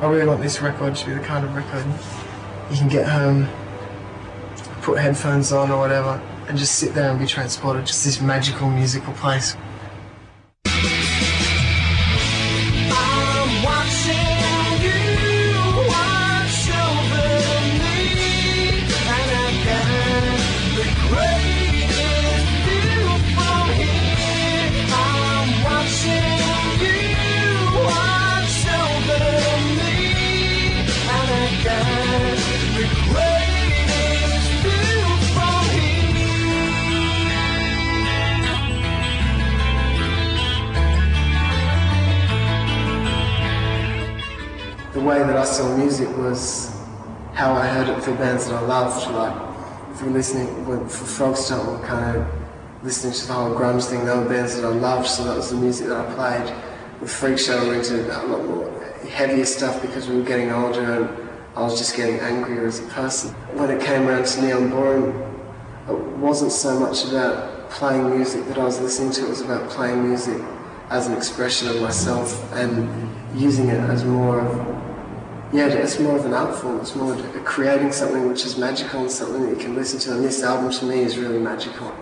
I really want this record to be the kind of record you can get home, put headphones on or whatever, and just sit there and be transported, just this magical musical place. The way that I saw music was how I heard it for bands that I loved. Like, if we're listening, for Frogstone, we're kind of listening to the whole grunge thing. They were bands that I loved, so that was the music that I played. With Freak Show, we were into a lot more heavier stuff because we were getting older and I was just getting angrier as a person. When it came around to Neon Ballroom, it wasn't so much about playing music that I was listening to, it was about playing music as an expression of myself and using it as more of, it's more of an art form. It's more creating something which is magical and something that you can listen to, and this album to me is really magical.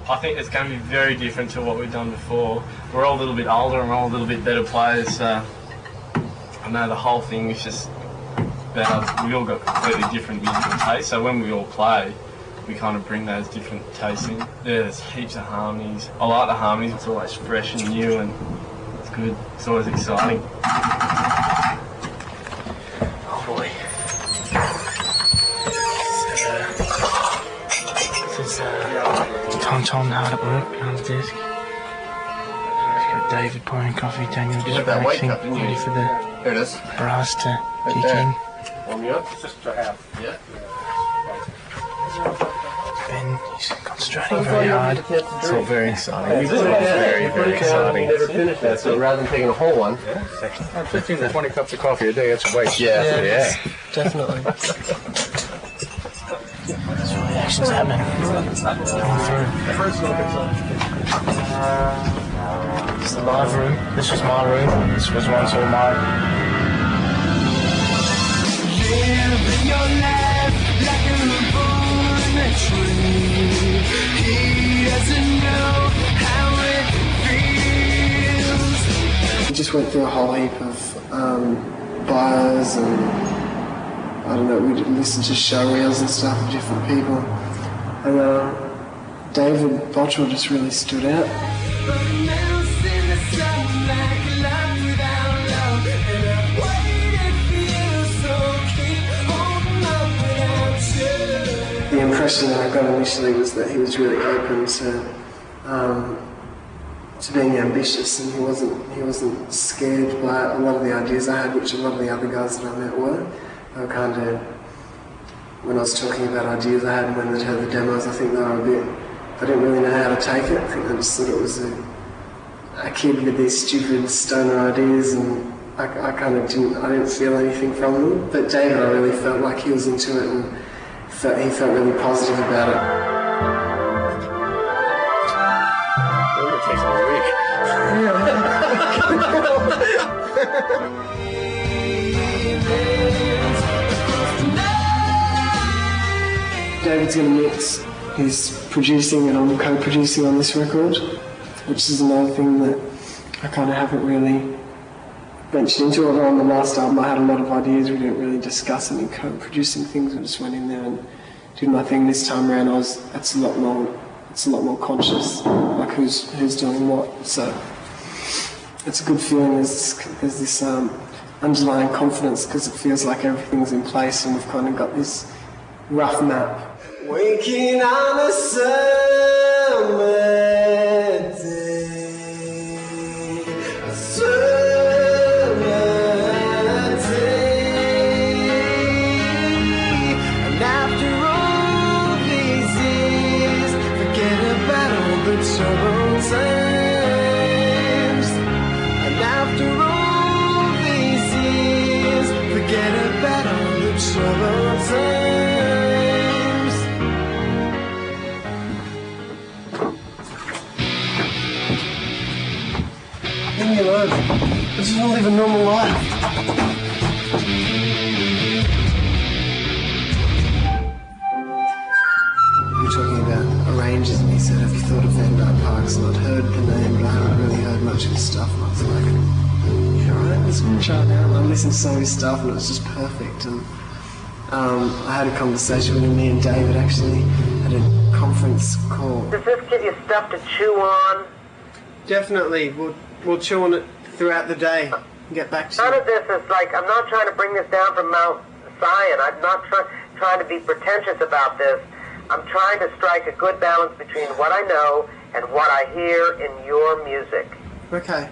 I think it's going to be very different to what we've done before. We're all a little bit older and we're all a little bit better players, so I know the whole thing is just about, we all got completely different musical tastes, so when we all play, we kind of bring those different tastes in. There's heaps of harmonies. I like the harmonies, it's always fresh and new and it's good, it's always exciting. Oh boy. This is Tom hard at work behind the desk. We've got David pouring coffee, Daniel just relaxing, ready for the brass to kick in. Warm you up? Just a half. Yeah. Ben, he's concentrating very hard. It's all very exciting. It's all very, very exciting. So rather than taking a whole one, 15 to 20 cups of coffee a day, that's a waste. Yeah. Definitely. There's reactions happening. Coming through. This is the live room. This was my room. This was once all mine. Living your life like a born tree. He doesn't know how it feels. We just went through a whole heap of bios and I don't know, we listened to show reels and stuff of different people. And David Bottrell just really stood out. The impression that I got initially was that he was really open to being ambitious, and he wasn't scared by a lot of the ideas I had, which a lot of the other guys that I met were. They were kind of, when I was talking about ideas I had and when they'd heard the demos, I think they were they didn't really know how to take it. I think they just thought it was a kid with these stupid stoner ideas, and I kind of didn't feel anything from them. But David, I really felt like he was into it and he felt really positive about it. It takes all week. David's going to mix. He's producing and I'm co-producing on this record, which is another thing that I kind of haven't really ventured into. Although on the last album I had a lot of ideas, we didn't really discuss any co-producing things. I just went in there and did my thing. This time around, it's a lot more conscious, like who's doing what. So it's a good feeling. There's this underlying confidence because it feels like everything's in place and we've kind of got this rough map. Waking on a summer day, a summer day, and after all these years, forget about all the troubled times, and after all these years, forget on earth. I just want to live a normal life. We were talking about arrangers, and he said, have you thought of Van Dyke Parks? And I'd heard the name, but I hadn't really heard much of his stuff. And I was like, yeah, right, let's try it out. And I listened to some of his stuff, and it was just perfect. And I had a conversation with him. Me and David actually had a conference call. Does this give you stuff to chew on? Definitely. We'll chew on it throughout the day and get back to None you. of this is like, I'm not trying to bring this down from Mount Zion. I'm not trying to be pretentious about this. I'm trying to strike a good balance between what I know and what I hear in your music. Okay.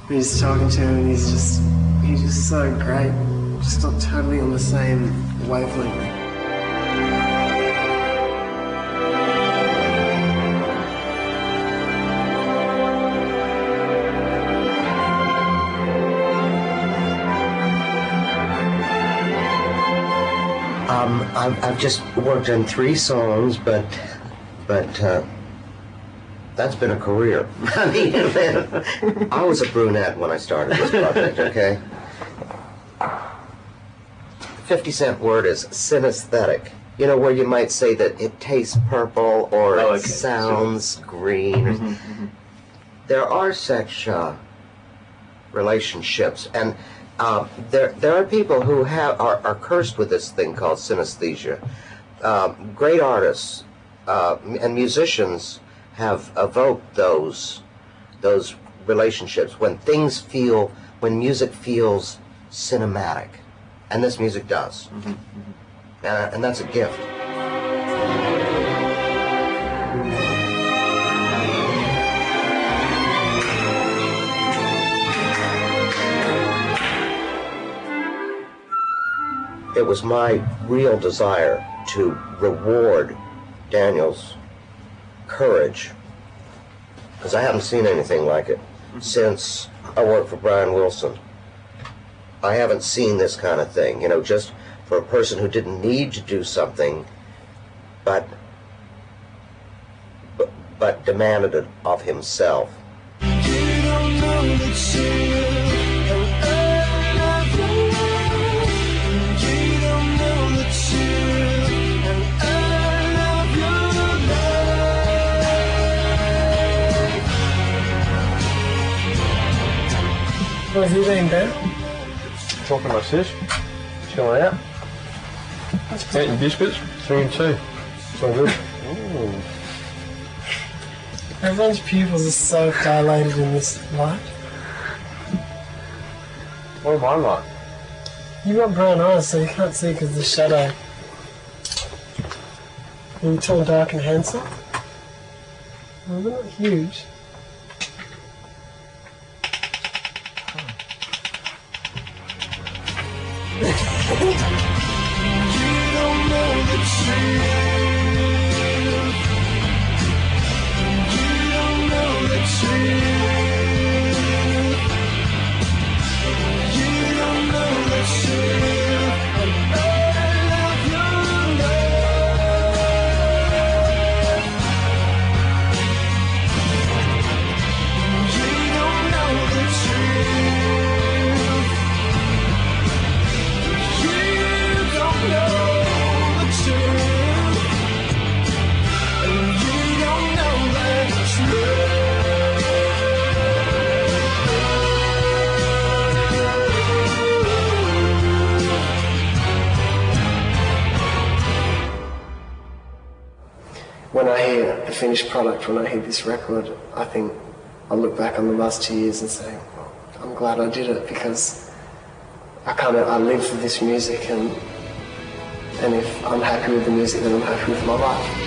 He's talking to him, and he's just so great. Just not totally on the same wavelength. I've just worked on 3 songs, but that's been a career. I mean, I was a brunette when I started this project, okay? 50-cent word is synesthetic. You know, where you might say that it tastes purple or it sounds green. Mm-hmm. There are such relationships, and there are people who are cursed with this thing called synesthesia. Great artists and musicians have evoked those relationships when music feels cinematic, and this music does, and that's a gift. It was my real desire to reward Daniel's courage, because I haven't seen anything like it since I worked for Brian Wilson. I haven't seen this kind of thing, you know, just for a person who didn't need to do something, but demanded it of himself. What have you been, Ben? Talking to my sis, chilling out, eating biscuits, seeing tea. It's all good. Everyone's pupils are so dilated in this light. What am I like? You've got brown eyes, so you can't see because of the shadow. Are you tall, dark, and handsome? Well, they're not huge. When I hear the finished product, when I hear this record, I think I'll look back on the last 2 years and say, well, I'm glad I did it, because I live for this music, and if I'm happy with the music, then I'm happy with my life.